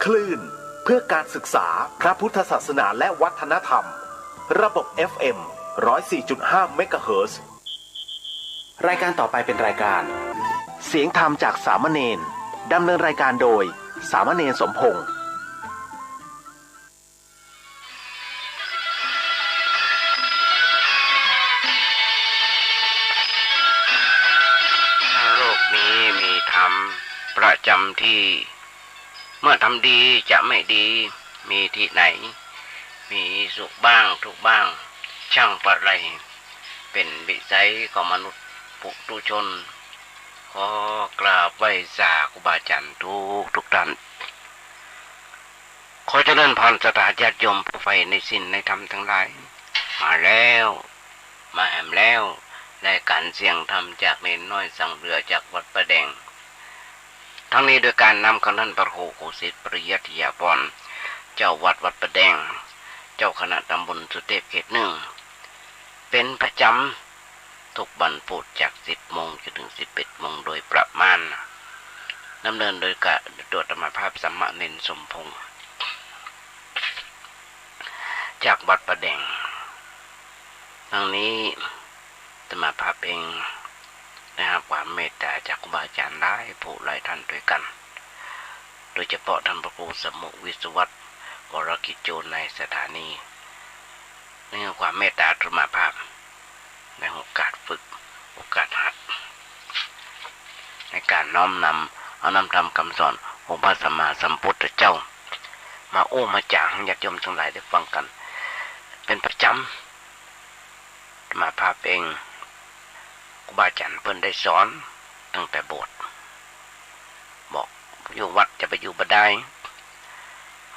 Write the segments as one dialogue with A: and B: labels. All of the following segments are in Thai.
A: คลื่นเพื่อการศึกษาพระพุทธศาสนาและวัฒนธรรมระบบ FM 104.5 เมกะเฮิรตซ์รายการต่อไปเป็นรายการเสียงธรรมจากสามเณรดำเนินรายการโดยสามเณรสมพงษ์
B: โลกนี้มีธรรมประจำที่เมื่อทำดีจะไม่ดีมีที่ไหนมีสุขบ้างทุกข์บ้างช่างประไรเป็นวิสัยของมนุษย์ปุถุชนขอกราบไหว้สาครูบาอาจารย์ทุกท่านขอเจริญพรสถาญาติโยมผู้ใฝ่ในศีลในธรรมทั้งหลายมาแล้วมาแหมแล้วรายการเสียงธรรมจากเนนน้อยสังเรือจากวัดประแดงทั้งนี้โดยการนำคณะพระครูโคสิทธิ์ปริยัติยาพรเจ้าวัดประแดงเจ้าคณะตำบลสุเทพเขตหนึ่งเป็นประจำทุกวันพุธจาก 10 โมงจนถึง 11 โมงโดยประมาณดำเนินโดยการตรวจธรรมภาพสัมมาเนนสมพงษ์จากวัดประแดงทั้งนี้ธรรมภาพเองนะครับความเมตตาจากครูบาอาจารย์หลายผู้หลายท่านด้วยกันโดยเฉพาะท่านพระครูสมุวิศวัตรวรกิจโจรในสถานีในความเมตตาธรรมภาพในโอกาสฝึกโอกาสหัดในการน้อมนำเอานำธรรมคำสอนของพระสัมมาสัมพุทธเจ้ามามาจางญาติโยมทั้งหลายได้ฟังกันเป็นประจำธรรมภาพเองครูบาอาจารย์เพิ่นได้สอนตั้งแต่โบสถ์บอกอยู่วัดจะไปอยู่บ่ได้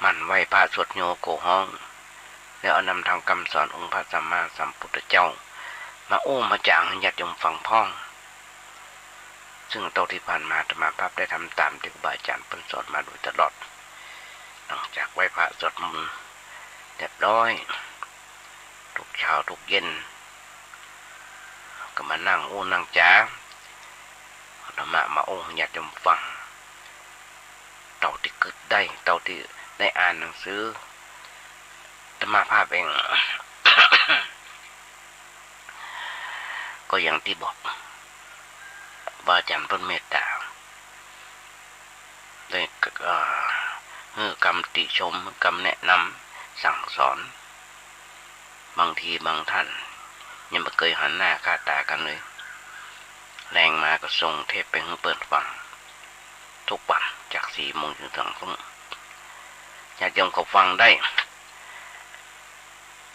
B: มันไหว้พระสวดโยโกห้องแล้วเอานำทางคำสอนองค์พระสัมมาสัมพุทธเจ้ามามาจางให้ญาติโยมฟังพ้องซึ่งตอนที่ผ่านมาธรรมภาพได้ทำตามที่ครูบาอาจารย์เพิ่นสอนมาโดยตลอดหลังจากไหว้พระสวดมนต์เรียบร้อยทุกเช้าทุกเย็นก็มานั่งนั่งจ้าธรรมะมาญาติโยมฟังเต่าที่เกิดได้เต่าที่ได้อ่านหนังสือธรรมภาพเอง ก็อย่างที่บอกว่าอาจารย์เพิ่นเมตตาได้คำติชมคำแนะนำสั่งสอนบางทีบางท่านยังไม่เคยหันหน้าค่าตากันเลยแรงมาก็ส่งเทปไปให้เปิดฟังทุกวันจาก 4 โมงถึง 2 ทุ่มญาติโยมเขาฟังได้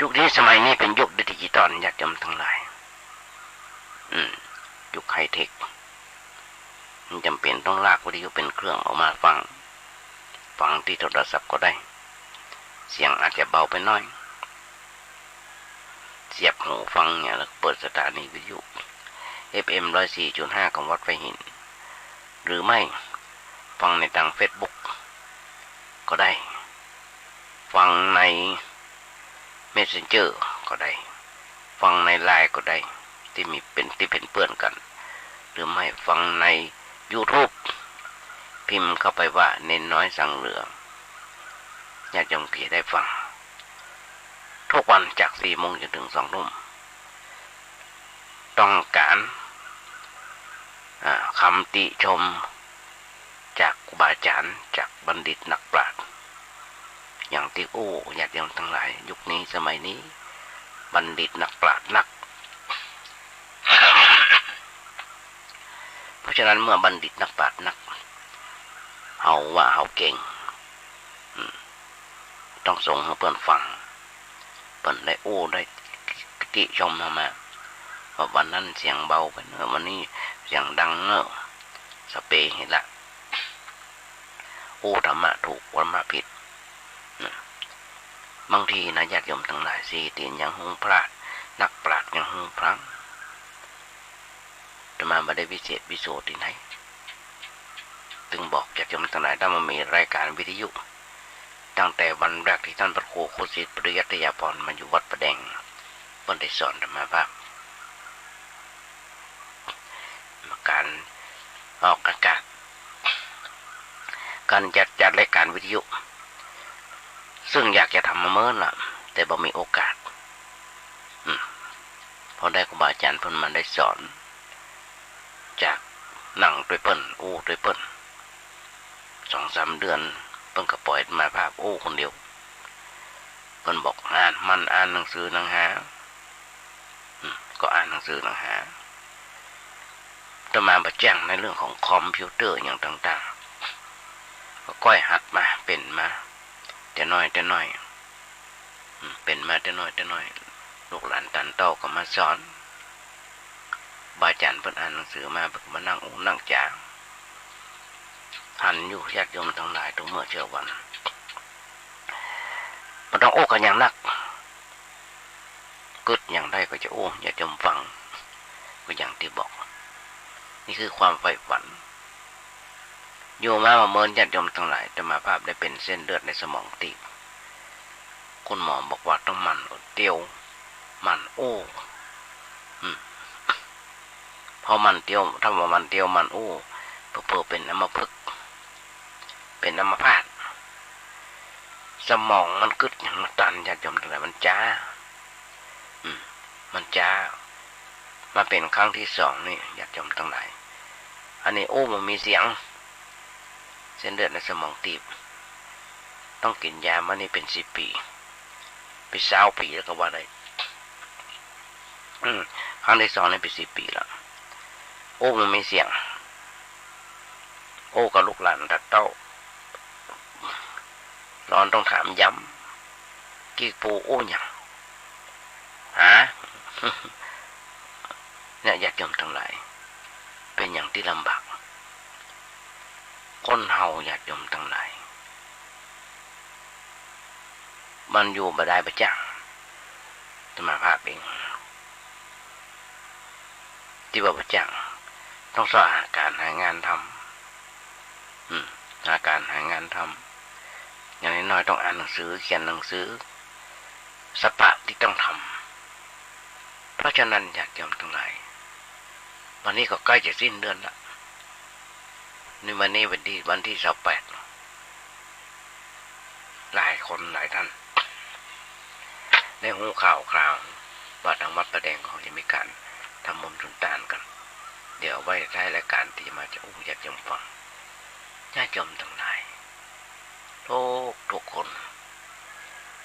B: ยุคนี้สมัยนี้เป็นยุคดิจิตอลญาติโยมทั้งหลายยุคไฮเทคมันจำเป็นต้องลากวิทยุเป็นเครื่องออกมาฟังที่โทรศัพท์ก็ได้เสียงอาจจะเบาไปหน่อยเสียบหูฟังเนี่ยแล้วเปิดสถานีวิทยุ FM 104.5 ของวัดไฟหินหรือไม่ฟังในทาง Facebook ก็ได้ฟังใน Messenger ก็ได้ฟังใน LINE ก็ได้ที่เป็นเพื่อนกันหรือไม่ฟังใน YouTube พิมพ์เข้าไปว่าเน้นน้อยสังเหลือญาติโยมก็ได้ฟังทุกวันจาก 4 โมงจนถึง 2 ทุ่มต้องการคำติชมจากครูบาอาจารย์จากบัณฑิตนักปราชญ์อย่างที่ญาติโยมทั้งหลายยุคนี้สมัยนี้บัณฑิตนักปราชญ์นัก เพราะฉะนั้นเมื่อบัณฑิตนักปราชญ์นักเฮาว่าเฮาเก่งต้องส่งให้เพื่อนฟังเปิ้นได้ได้ติชมมาว่าวันนั้นเสียงเบาไปเนอะวันนี้เสียงดังเนอะสเปรย์เห็นละธรรมะถูกธรรมะผิดบางทีนะญาติโยมทั้งหลายสิตีนยังหูพลาดนักปราชญ์ยังหูพลั้งธรรมะไม่ได้วิเศษวิโสที่ไหนจึงบอกญาติโยมทั้งหลายถ้ามันมีรายการวิทยุตั้งแต่วันแรกที่ท่านพระครูโคสิทธิ์ปริยัติยาพรมาอยู่วัดประแดงเพิ่นได้สอนธรรมะภาพการออกอากาศ การจัดรายการวิทยุซึ่งอยากจะทำมาเมื่อน่ะแต่บ่มีโอกาสพอได้ครูบาอาจารย์เพิ่นมาได้สอนจากหนังด้วยเพิ่นด้วยเพิ่น2-3 เดือนเพิ่นก็ปล่อยมาภาพคนเดียวเพิ่นบอกอ่านหนังสือหนังหาก็อ่านหนังสือหนังหาจะมาประแจ้งในเรื่องของคอมพิวเตอร์อย่างต่างๆก็ค่อยหัดมาเป็นมาแต่น้อยเป็นมาแต่น้อยลูกหลานตันเต้าก็มาสอนบาอาจารย์เพิ่นอ่านหนังสือมาเพิ่นมานั่งนั่งจ่าหันอยู่ญาติโยมทั้งหลายทุกเมื่อเช้าวันมันต้องกันอย่างนักกึดอย่างใดก็จะญาติโยมฟังก็อย่างที่บอกนี่คือความใฝ่ฝันโยมมาเมินญาติโยมทั้งหลายจะมาภาพได้เป็นเส้นเลือดในสมองตีบคุณหมอบอกว่าต้องมันเตียวมันพอมันเตียวถ้าว่ามันเตียวมันเพื่อเป็นอัมพฤกษ์เป็นอัมพาตสมองมันกึดอย่างตันญาติโยมทั้งหลายมันจ้ามันจ้ามาเป็นครั้งที่2นี่ญาติโยมทั้งหลายอันนี้มันมีเสียงเส้นเลือดในสมองตีบต้องกินยามานี่เป็น10 ปีไป20 ปีแล้วก็ว่าได้ครั้งที่2นี่เป็น10 ปีแล้วมันมีเสียงกับลูกหลานตัดเต้าร้อนต้องถามย้ำกี่ปูอย่างเนี่ยญาติโยมทั้งหลายเป็นอย่างที่ลำบากคนเฮาญาติโยมทั้งหลายมันอยู่บ่ได้ประจังจะมาภาพเองที่บ่ประจังต้องสอนหาการหางานทำหาการหางานทำอย่างน้อยต้องอ่านหนังสือเขียนหนังสือสปะที่ต้องทำเพราะฉะนั้นญาติโยมทั้งหลายวันนี้ก็ใกล้จะสิ้นเดือนละนี่วันนี้วันที่28หลายคนหลายท่านได้หูข่าวว่าทางวัดประแดงเขาจะมีการทำบุญสุนทานกันเดี๋ยวไว้ท้ายรายการที่มาจะญาติโยมฟังญาติโยมทั้งหลายทุกคน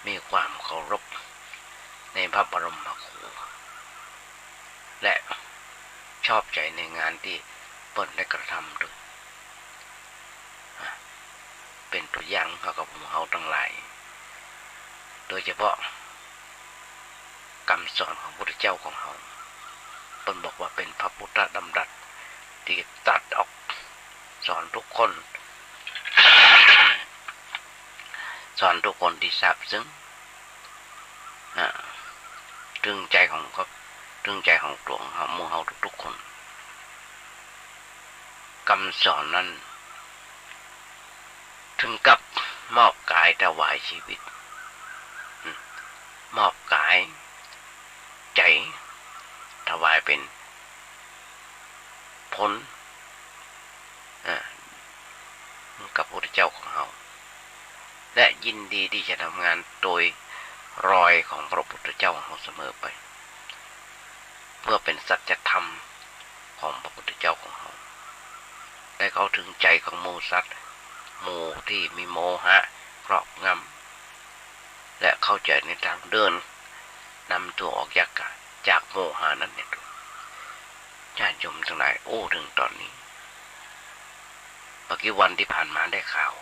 B: มีความเคารพในพระบรมครูและชอบใจในงานที่เปิ้นได้กระทำด้วยเป็นตัวอย่างให้กับพวกเราทั้งหลายโดยเฉพาะคำสอนของพระพุทธเจ้าของเราเปิ้นบอกว่าเป็นพระพุทธดำรัสที่ตัดออกสอนทุกคนที่ทราบซึ้งตึงใจของตัวของหมู่เฮาทุกคนคำสอนนั้นถึงกับมอบกายถวายชีวิตมอบกายใจถวายเป็นผลกับพระพุทธเจ้าของเราและยินดีที่จะทำงานโดยรอยของพระพุทธเจ้าของเราเสมอไปเพื่อเป็นสัจธรรมของพระพุทธเจ้าของเราได้เข้าถึงใจของหมู่สัตว์หมู่ที่มีโมหะครอบงำและเข้าใจในทางเดินนำตัวออกจากโมหะนั้นเนี่ยญาติโยมทั้งหลายถึงตอนนี้เมื่อกี้วันที่ผ่านมาได้ข่าว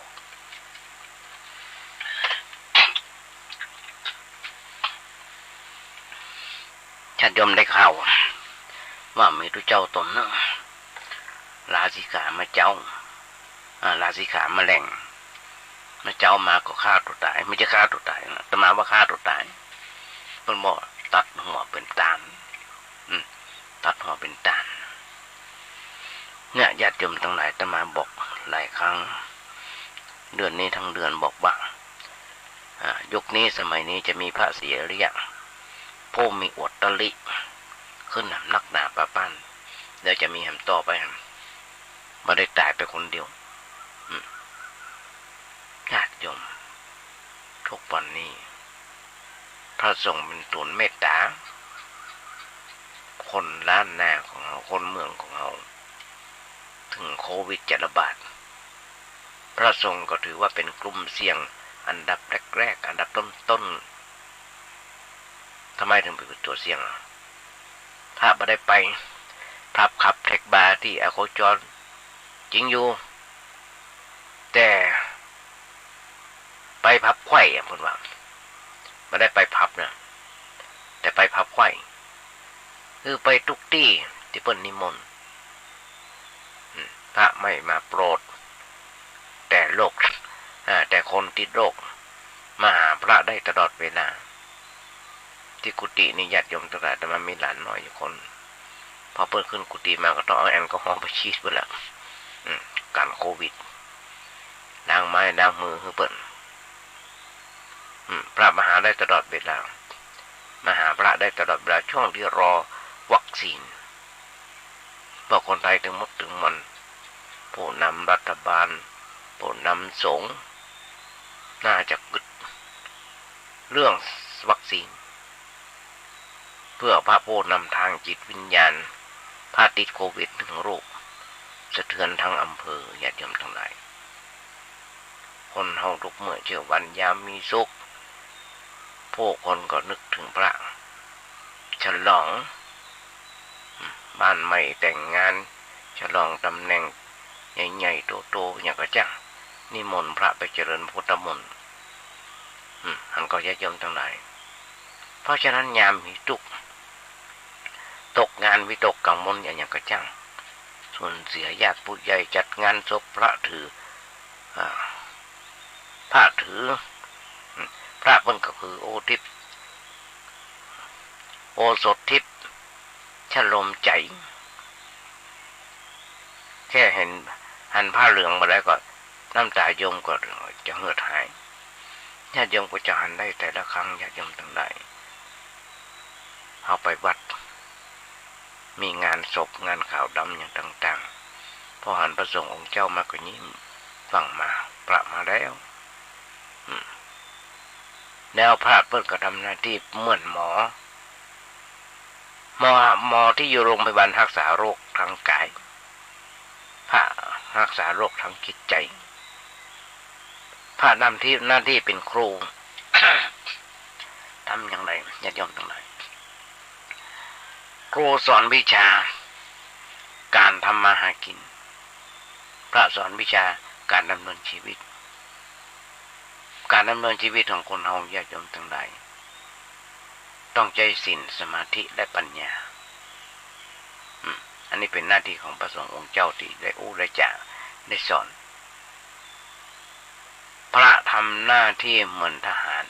B: ญาติโยมได้ข่าวว่ามีตัวเจ้าตนนึงลาสิขามาเจ้าลาสิขามาแหล่งมาเจ้ามาก็ฆ่าตัวตายไม่ใช่ฆ่าตัวตายนะแต่มาว่าฆ่าตัวตายเพิ่นบอกตัดหัวเป็นตาลตัดหัวเป็นตาลเนี่ยญาติโยมทั้งหลายแต่มาบอกหลายครั้งเดือนนี้ทั้งเดือนบอกว่ายุคนี้สมัยนี้จะมีพระเสียหรือยังผู้มีอวดตลิขึ้นหำนักหนาปะปั้นเดี๋ยวจะมีหำต่อไปมาได้ตายไปคนเดียว ทุกวันนี้พระสงฆ์เป็นตุนเมตตาคนล้านนาของเราคนเมืองของเราถึงโควิดจะระบาดพระสงฆ์ก็ถือว่าเป็นกลุ่มเสี่ยงอันดับแรกๆอันดับต้นๆทำไมถึงเป็นตัวเสี่ยงพระไม่ได้ไปพระขับแท็กบาร์ที่อโคจรจริงอยู่แต่ไปพับไข่คนว่าไม่ได้ไปพับนะแต่ไปพับไข่คือไปทุกที่ที่เปิ้นนิมนต์พระไม่มาโปรดแต่โรคแต่คนติดโรคมาหาพระได้ตลอดเวลาที่กุฏินี่ญาติโยมตลอดแต่มันมีหลานน้อยอยู่คนพอเปิดขึ้นกุฏิมาก็ต้องเอาแอลกอฮอล์ไปฉีดไปแล้วการโควิดล้างไม้ล้างมือคือเปิดพระมาหาได้ตลอดเวลามาหาพระได้ตลอดเวลาช่วงที่รอวัคซีนเพราะคนไทยถึงมดถึงมันผู้นำรัฐบาลผู้นำสงฆ์น่าจะกึดเรื่องวัคซีนเพื่อพระผู้นำทางจิตวิญญาณพระติดโควิดถึงโรคสะเทือนทั้งอำเภอญาติโยมทั้งหลายคนเฮาทุกเมื่อเชื่อวันยามมีสุขผู้คนก็นึกถึงพระฉลองบ้านใหม่แต่งงานฉลองตำแหน่งใหญ่ๆโตๆอย่างกระจังนิมนต์พระไปเจริญพุทธมนต์อันก็ญาติโยมทั้งหลายเพราะฉะนั้นยามมีทุกข์ตกงานวิตกกังวลอย่างกระจังส่วนเสียญาติผู้ใหญ่จัดงานศพพระถือพระถือพระมันก็คือโอทิพย์โอสถทิพย์ฉลมใจแค่เห็นหันผ้าเหลืองมาแล้วก็น้ำตาโยมก็จะเหือดหายญาติโยมก็จะหันได้แต่ละครั้งญาติโยมทั้งหลายเอาไปวัดมีงานศพงานข่าวดำอย่างต่างๆพอหันประสงค์องค์เจ้ามาก็ยิ้มฟังมาประมาแล้วแล้วพระเพิ่นก็ทำหน้าที่เหมือนหมอที่อยู่โรงพยาบาลรักษาโรคทางกายพระรักษาโรคทางจิตใจพระนำที่หน้าที่เป็นครู ทำอย่างไรญาติโยมทั้งหลายครูสอนวิชาการทำมาหากินพระสอนวิชาการดำเนินชีวิตการดำเนินชีวิตของคนเฮาญาติโยมทั้งหลายต้องใจศีลสมาธิและปัญญาอันนี้เป็นหน้าที่ของพระสงฆ์องค์เจ้าที่ได้ได้จ่าได้สอนพระทำหน้าที่เหมือนทหาร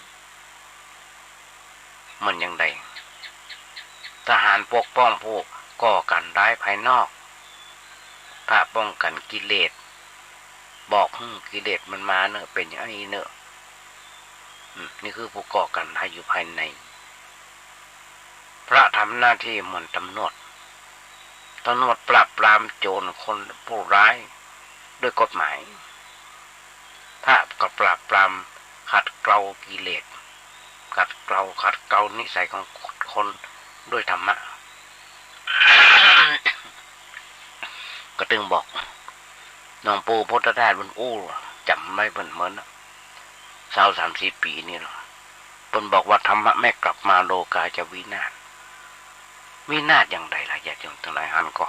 B: เหมือนอย่างไรทหารปกป้องผู้ก่อการร้ายภายนอกพระป้องกันกิเลสบอกกิเลสมันมาเนอะเป็นอย่างนี้เนอะนี่คือผู้ก่อการร้ายอยู่ภายในพระทำหน้าที่เหมือนตำรวจปราบปรามโจรคนผู้ร้ายด้วยกฎหมายพระก็ปราบปรามขัดเกลากิเลสขัดเกลานิสัยของคนด้วยธรรมะ ก็ตึงบอกน้องปู่พุทธทาสบนจำไม่เหมือน30-40 ปีนี่หรอเพิ่นบอกว่าธรรมะแม่กลับมาโลกาจะวินาศอย่างไรล่ะญาติโยมทั้งหลายหันก็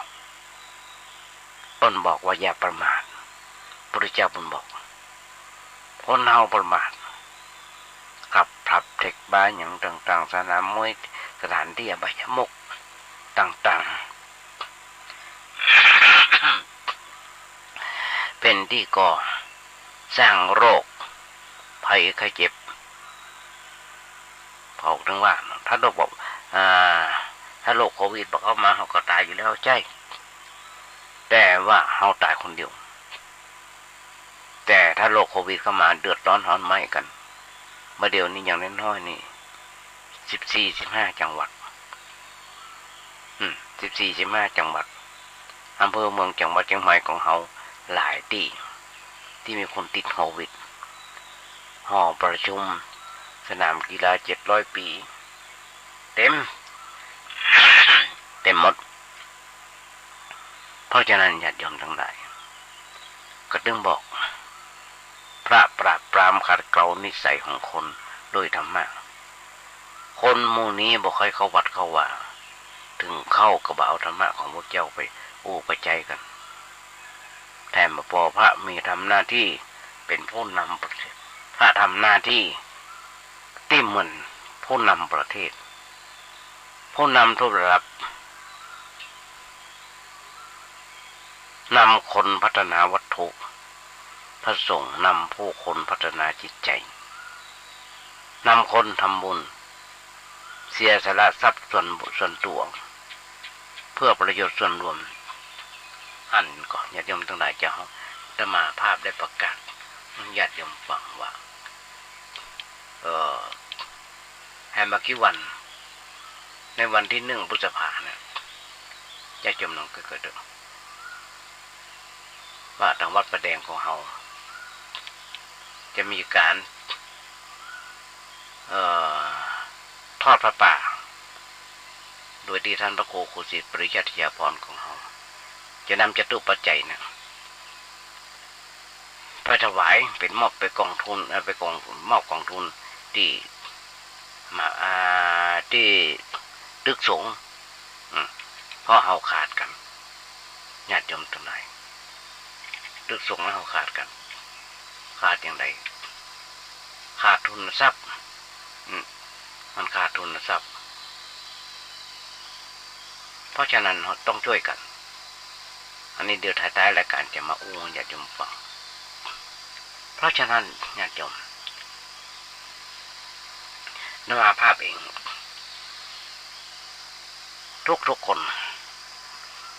B: เพิ่นบอกว่าอย่าประมาทพระเจ้าเพิ่นบอกคนเฮาประมาทขับผับเทคบาร์อย่างต่างๆสนามมวยสถานที่อบายมุขต่างๆ เป็นที่ก่อสร้างโรคภัยไข้เจ็บบอกถึงว่าถ้าโรคบอกถ้าโรคโควิดบอกเข้ามาเขาก็ตายอยู่แล้วใช่แต่ว่าเขาตายคนเดียวแต่ถ้าโรคโควิดเข้ามาเดือดร้อนร้อนไหม้กันเมื่อเดียวนี้อย่างน้อยๆนี่14-15 จังหวัด14-15 จังหวัดอำเภอเมืองจังหวัดเชียงใหม่ของเขาหลายที่มีคนติดโควิดหอประชุม สนามกีฬา700 ปีเต็ม เต็มหมดเพราะฉะนั้นญาติโยมทั้งหลายก็ต้องบอกพระปราบปรามขัดเกลานิสัยของคนโดยธรรมะคนหมู่นี้บ่ค่อยเข้าวัดเข้าว่าถึงเข้ากับเอาธรรมะของพระเจ้าไปไปใจกันแถมพอพระมีทำหน้าที่เป็นผู้นำประเทศพระทำหน้าที่ที่เหมือนผู้นำประเทศผู้นำทุกระดับนำคนพัฒนาวัตถุพระสงฆ์นำผู้คนพัฒนาจิตใจนำคนทำบุญเสียสละทรัพย์ส่วนตัวเพื่อประโยชน์ส่วนรวมอันก็ญาติโยมทั้งหลายจะอาตมาภาพได้ประกาศญาติโยมฟังว่าให้มากี่วันในวันที่1 พฤษภาคมเนี่ยญาติโยมน้องก็เกิดว่าทางวัดประแดงของเราจะมีการทอดพระป่าโดยที่ท่านพระครูครูศิษย์ปริยัติยาพรของเราจะนำจตุปัจจัยนะไปถวายเป็นมอบไปกองทุนไปมอบกองทุนที่มาที่ตึกสงฆ์เพราะเราขาดกันญาติโยมทั้งหลายตึกสงฆ์แล้วเราขาดกันขาดอย่างไรขาดทุนทรัพย์มันขาดทุนทรัพย์เพราะฉะนั้นเราต้องช่วยกันอันนี้เดี๋ยวท้ายๆรายการจะมาญาติโยมฟังเพราะฉะนั้นญาติโยมนมาภาพเองทุกคน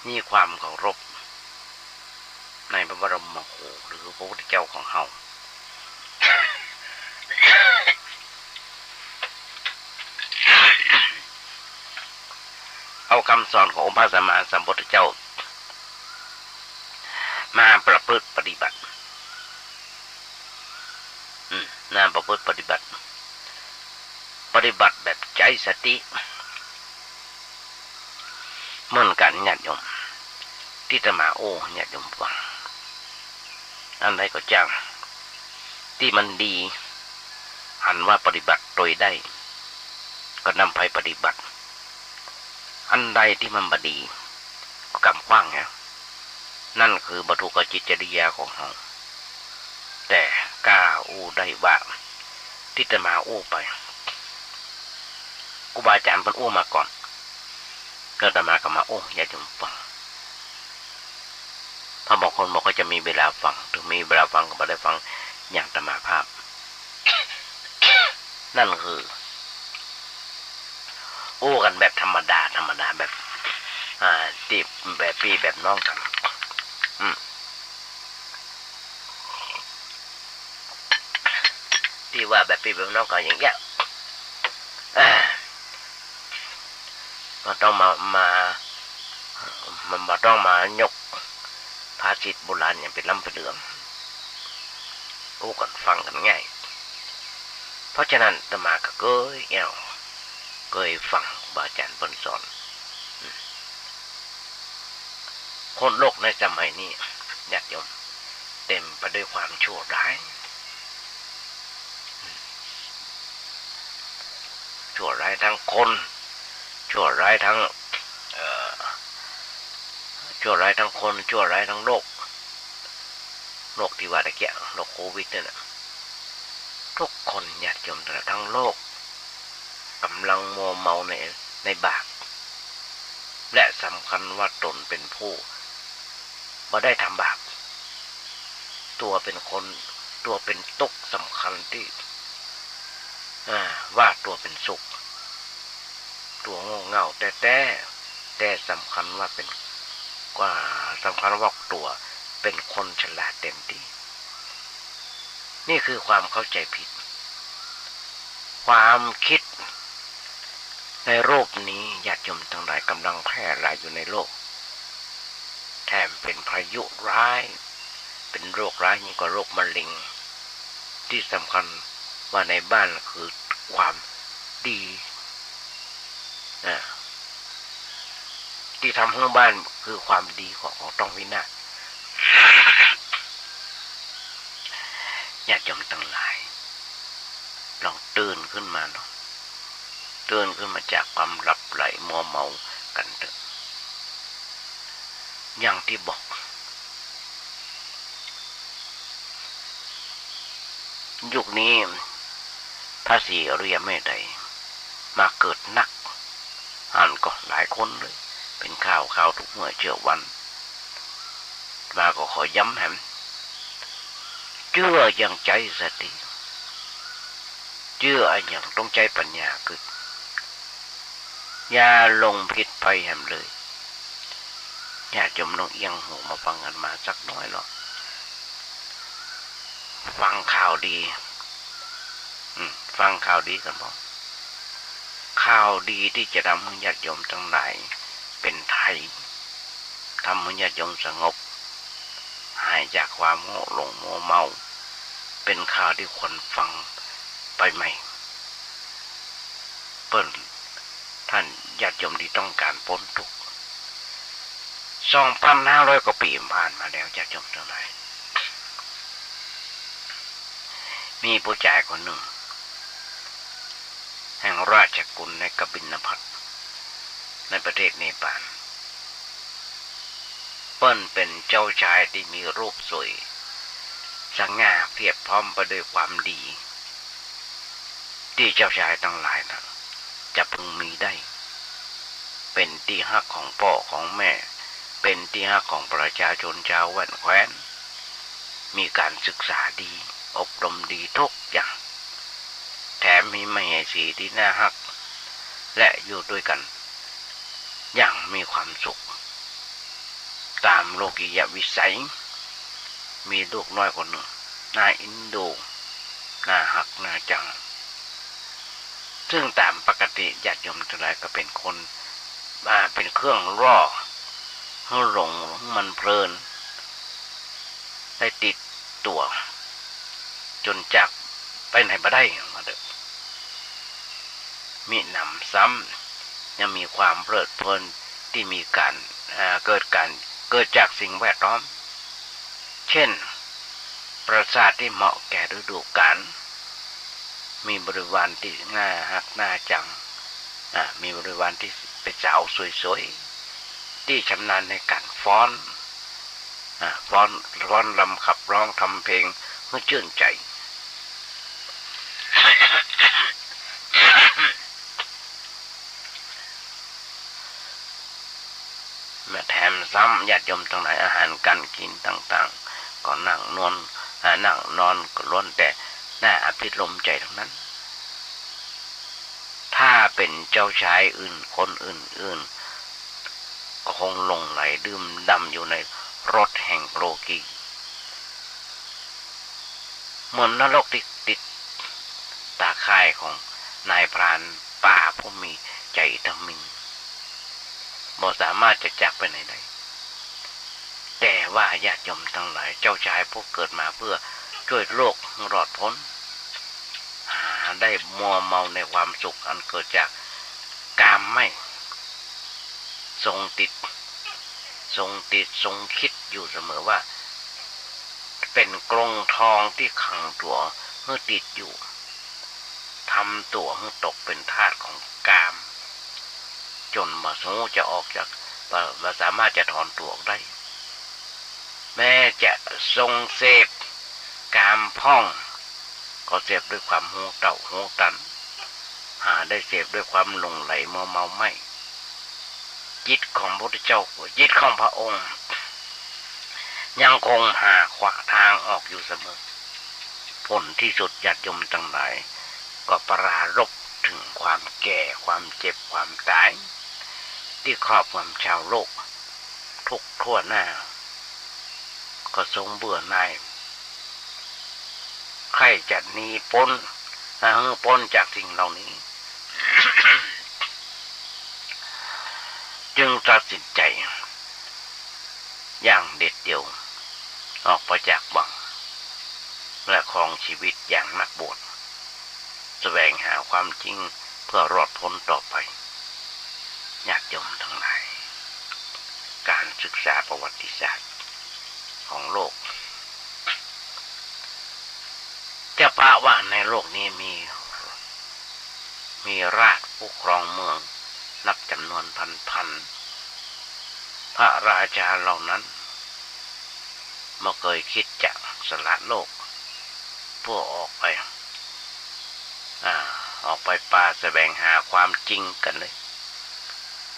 B: มีความเคารพในพระบรมครูหรือพระพุทธเจ้าของเราเอาคำสอนขององค์พระสัมมาสัมพุทธเจ้ามาประพฤติปฏิบัติประพฤติปฏิบัติแบบใจสติเหมือนกันญาติโยมที่จะมาญาติโยมฟังอันใดก็จังที่มันดีหันว่าปฏิบัติโดยได้ก็นำไปปฏิบัติอันใดที่มันบดีก็กำขว้างเนี่ยนั่นคือวัตถุกจิตจริยาของเราแต่กล้าได้ว่าที่จะมาไปครูบาอาจารย์เพิ่นมาก่อนก็จะมากับมาอย่าจงฟังถ้าบางคนบอกว่าจะมีเวลาฟังถึงมีเวลาฟังก็ไม่ได้ฟังอย่างธรรมาภาพ นั่นคือกันแบบธรรมดาแบบติบแบบพี่แบบน้องกันที่ว่าแบบพี่แบบน้องกันอย่างเงี้ยมันต้องมันต้องมายกภาษิตโบราณอย่างเป็นลำเป็นเรื่องกันฟังกันง่ายเพราะฉะนั้นอาตมาก็เคยฟังบาอาจารย์เพิ่นสอนคนโลกในสมัยนี้ญาติโยมเต็มไปด้วยความชั่วร้ายทั้งคนชั่วร้ายทั้งชั่วร้ายทั้งคนชั่วร้ายทั้งโลกที่ว่าตะเกียบโรคโควิดเนี่ยนะทุกคนญาติโยมทั้งโลกกำลังมัวเมาในบาปและสำคัญว่าตนเป็นผู้บ่ได้ทำบาปตัวเป็นคนตัวเป็นตุกสำคัญที่ว่าตัวเป็นสุขตัวโง่เง่าแต่สำคัญว่าเป็นสำคัญว่าตัวเป็นคนฉลาดเต็มที่นี่คือความเข้าใจผิดความคิดในโลกนี้ญาติโยมทั้งหลายกำลังแพร่หลายอยู่ในโลกแถมเป็นพายุร้ายเป็นโรคร้ายยิ่งกว่าโรคมะเร็งที่สำคัญว่าในบ้านคือ ความดีที่ทำให้บ้านคือความดีของต้องวินาศญาติโยมทั้งหลายลองตื่นขึ้นมาเนาะตื่นขึ้นมาจากความหลับไหลมัวเมากันเถอะอย่างที่บอกยุคนี้พระศรีอริยเมตไตรมาเกิดนักอ่านก็หลายคนเลยเป็นข่าวทุกเมื่อเชื่อวันมาก็ขอย้ำแหมเชื่ออย่างใจสติเชื่ออย่างต้องใจปัญญาคืออย่าลงผิดไปแหมเลยอย่าจมลงเอียงหูมาฟังกันมาสักน้อยหรอกฟังข่าวดีฟังข่าวดีกันบ้างข่าวดีที่จะทำให้ญาติโยมทั้งหลายเป็นไทยทำให้ญาติโยมสงบหายจากความโง่หลงมัวเมาเป็นข่าวที่คนฟังไปใหม่เปิ้ลท่านญาติโยมที่ต้องการพ้นทุกข์ 2,500 กว่าปีผ่านมาแล้วญาติโยมทั้งหลายมีผู้ชายคนหนึ่งแห่งราชกุลในกบิลพัสในประเทศเนปาลเปิ้ลเป็นเจ้าชายที่มีรูปสวยสง่าเพียบพร้อมไปด้วยความดีที่เจ้าชายทั้งหลายนะจะพึงมีได้เป็นที่ฮักของพ่อของแม่เป็นที่ฮักของประชาชนชาวแว่นแคว้นมีการศึกษาดีอบรมดีทุกอย่างแถมมีมเหสีที่น่าฮักและอยู่ด้วยกันอย่างมีความสุขตามโลกิยวิสัยมีลูกน้อยคนหนึ่งน่าอินดูน่าฮักน่าจังซึ่งตามปกติญาติโยมทั้งหลายก็เป็นคนเป็นเครื่องร่อให้หลงมันเพลินได้ติดตัวจนจากไปไหนมาได้มาเด้อมีหนำซ้ำยังมีความเพลิดเพลินที่มีการเกิดจากสิ่งแวดล้อมเช่นปราสาทที่เหมาะแก่ฤดูกาลมีบริวารที่น่าฮักน่าจังมีบริวารที่เป็นสาวสวยๆที่ชำนาญในการฟ้อนรำขับร้องทำเพลงเพื่อชื่นใจแม้แถมซ้ำญาติโยมทั้งหลายอาหารการกินต่างๆก็นั่งนอนก็ล้วนแต่น่าอภิรมย์ใจทั้งนั้นถ้าเป็นเจ้าชายคนอื่นก็คงหลงไหลดื่มด่ำอยู่ในรสแห่งโลกีเหมือนนรกที่ติดตาข่ายของนายพรานป่าผู้มีใจทมิฬบ่สามารถจะจากไปไหนได้แต่ว่าญาติโยมทั้งหลายเจ้าชายผู้เกิดมาเพื่อช่วยโลกรอดพ้นได้มัวเมาในความสุขอันเกิดจากกามไม่ทรงคิดอยู่เสมอว่าเป็นกรงทองที่ขังตัวเมื่อติดอยู่ทำตัวให้ตกเป็นทาสของกามจนมาสู้จะออกจากสามารถจะถอนตัวออกได้แม้จะทรงเสพกามพ่องก็เสพด้วยความหูเต่าหูตันได้เสพด้วยความหลงไหลมัวเมาไม่จิตของพระพุทธเจ้าจิตของพระองค์ยังคงหาขวางทางออกอยู่เสมอผลที่สุดญาติโยมทั้งหลายก็ปรารภถึงความแก่ความเจ็บความตายที่ครอบงำชาวโลกทุกทั่วหน้าก็ทรงเบื่อหน่ายใครจะหนีพ้นจากสิ่งเหล่านี้ จึงตัดสินใจอย่างเด็ดเดี่ยวออกไปจากวังและครองชีวิตอย่างนักบวช แสวงหาความจริงเพื่อรอดพ้นต่อไปญาติโยมทั้งหลายการศึกษาประวัติศาสตร์ของโลกจะปะว่าในโลกนี้มีราชผู้ครองเมืองนับจำนวนพันพระราชาเหล่านั้นไม่เคยคิดจะสละโลกเพื่อออกไปป่าแสวงหาความจริงกันเลย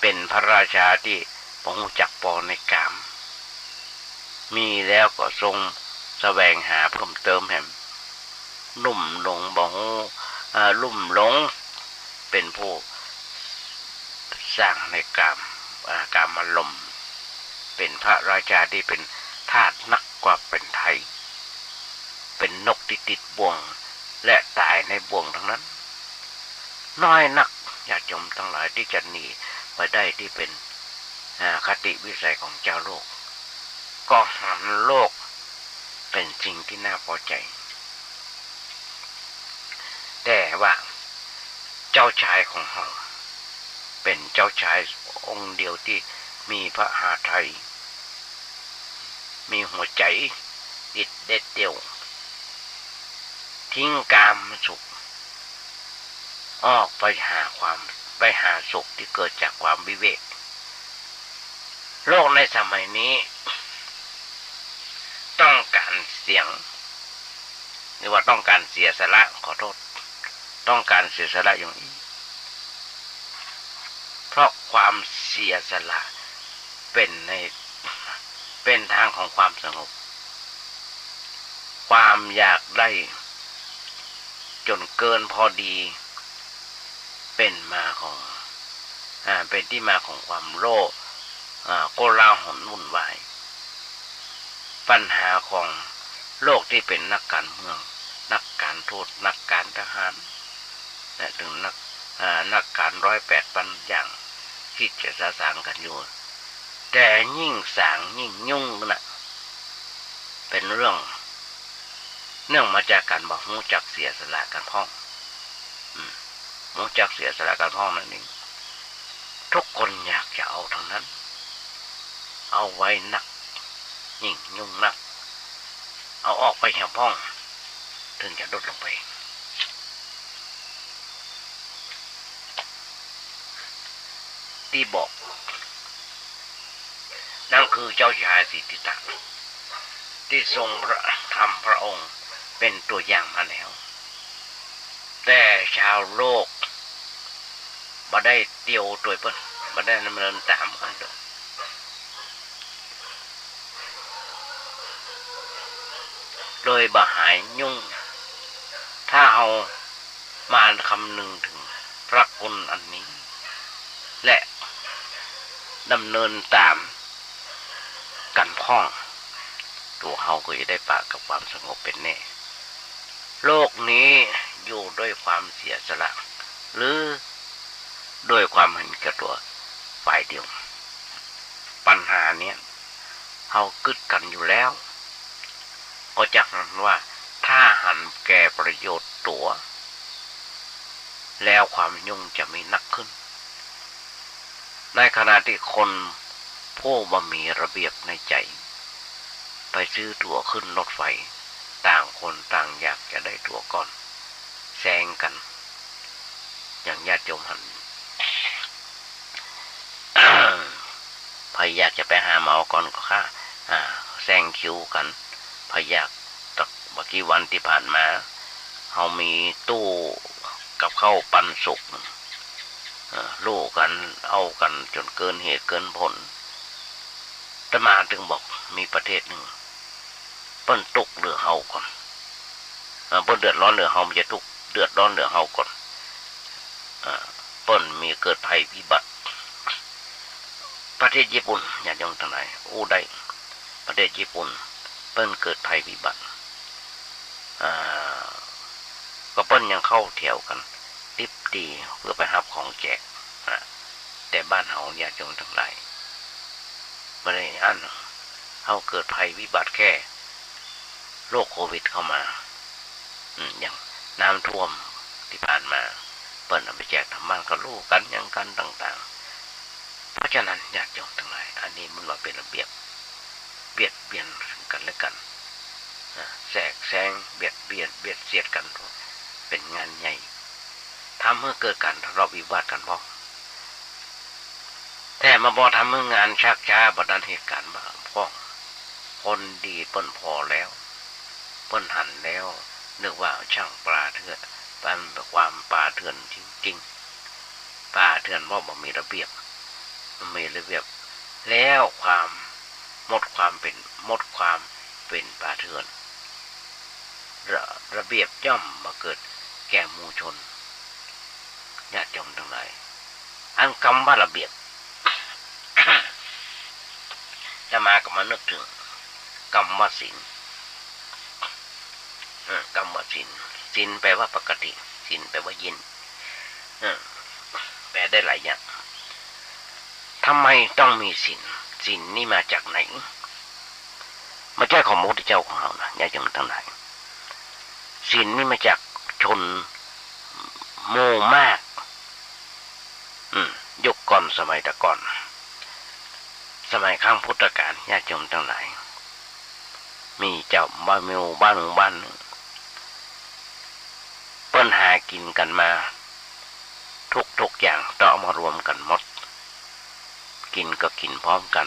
B: เป็นพระราชาที่บ่รู้จักปอในกามมีแล้วก็ทรงแสวงหาเพิ่มเติมแห่งลุ่มหลงบ่รู้ลุ่มหลงเป็นผู้สร้างในกามอารมณ์เป็นพระราชาที่เป็นทาสนักกว่าเป็นไทยเป็นนกที่ติดบ่วงและตายในบ่วงทั้งนั้นน้อยนักญาติโยมทั้งหลายที่จะหนีไปได้ที่เป็นคติวิสัยของเจ้าโลกก็หันโลกเป็นสิ่งที่น่าพอใจแต่ว่าเจ้าชายของเราเป็นเจ้าชายองค์เดียวที่มีพระหฤทัยมีหัวใจเด็ดเดี่ยวทิ้งกามสุขออกไปหาสุขที่เกิดจากความวิเวกโลกในสมัยนี้ต้องการเสียงหรือว่าต้องการเสียสละขอโทษต้องการเสียสละอย่างนี้เพราะความเสียสละเป็นทางของความสงบความอยากได้จนเกินพอดีเป็นที่มาของความโลภโกลาหลวุ่นวายปัญหาของโลกที่เป็นนักการเมืองนักการทูตนักการทหารและถึงนักการ108อย่างคิดจะสร้างกันอยู่แต่ยิ่งสร้างยิ่งยุ่งนะเป็นเรื่องเนื่องมาจากการบอกรู้จักเสียสละกันพ้องรู้จักเสียสละกันพ้องนั่นเองทุกคนอยากจะเอาทั้งนั้นเอาไว้นักยิ่งยุ่งนักเอาออกไปแห่งพ้องถึงจะลดลงไปที่บอกนั่นคือเจ้าชายสิทธัตถะที่ทรงทำพระองค์เป็นตัวอย่างมาแล้วแต่ชาวโลกบ่ได้เตียวตัวเพิ่นบ่ได้ดำเนินตามกันโดยบ่หายยุ่งถ้าเอามาคำนึงถึงพระคุณอันนี้และดำเนินตามกันพ้องตัวเฮาก็จะได้ปะกับความสงบเป็นแน่โลกนี้อยู่ด้วยความเสียสละหรือด้วยความเห็นแก่ตัวฝ่ายเดียวปัญหาเนี้ยเฮากึดกันอยู่แล้วก็จักนั้นว่าถ้าหันแก่ประโยชน์ตัวแล้วความยุ่งจะมีนักขึ้นในขณะที่คนผู้บ่มีระเบียบในใจไปซื้อตั๋วขึ้นรถไฟต่างคนต่างอยากจะได้ตั๋วก่อนแซงกันอย่างญาติโยมหันพยายามจะไปหาหมอก่อนก็ค่ะแซงคิวกันพยายามตักเมื่อกี้วันที่ผ่านมาเขามีตู้กับข้าวปันสุกลูกกันเอากันจนเกินเหตุเกินผลแต่มาถึงบอกมีประเทศหนึ่งเปิ้นตุกเรือเฮาก่อนเปิ้นเดือดร้อนเรือเฮามันจะตุกเดือดร้อนเรือเฮาก่อนเปิ้นมีเกิดภัยพิบัติประเทศญี่ปุ่นอย่าโยงทางไหนอู้ได้ประเทศญี่ปุ่นเปิ้นเกิดภัยพิบัติก็เปิ้นยังเข้าแถวกันดิบดีเพื่อไปรับของแจกแต่บ้านเฮาอย่าโยงทางไหนไม่ได้อันเฮาเกิดภัยวิบัติแค่โรคโควิดเข้ามาอย่างน้ำท่วม ที่ผ่านมาเปิ้นเอาไปแจกทำบ้านก็รู้กันยังกันต่างๆเพราะฉะนั้นญาติโยมทั้งหลายอันนี้มันว่าเป็นระเบียบเบียดเบียนกันและกันแสกแซงเบียดเสียดกันเป็นงานใหญ่ทำให้เกิดการทะเลาะวิวาทกันพอแต่มาบอกทำให้งานชักช้าบัดนั้นเหตุการณ์บ้าพ้องคนดีเปิ้นพอแล้วเปิ้นหันแล้วนึกว่าช่างปลาเถื่อนเป็นความปลาเถื่อนจริงๆปลาเถื่อนว่าบ่มีระเบียบมันมีระเบียบแล้วความหมดความเป็นปลาเถื่อนระเบียบย่อมมาเกิดแก่หมู่ชนญาติโยมทั้งหลายอันคำว่าระเบียบ จะมาก็มานึกถึงคำว่าศีลคำว่าศีลแปลว่าปกติศีลแปลว่ายินแปลได้หลายอย่างทำไมต้องมีศีลนี่มาจากไหนไม่ใช่ของพระพุทธเจ้าของเรานะญาติโยมทั้งหลายศีลนี่มาจากชนหมู่มากยุคก่อนสมัยตะก่อนสมัยข้างพุทธกาลญาติโยมทั้งหลายมีเจ้าบ้านหมู่บ้านเปิ้นหากินกันมาทุกอย่างต้องเอามารวมกันหมดกินก็กินพร้อมกัน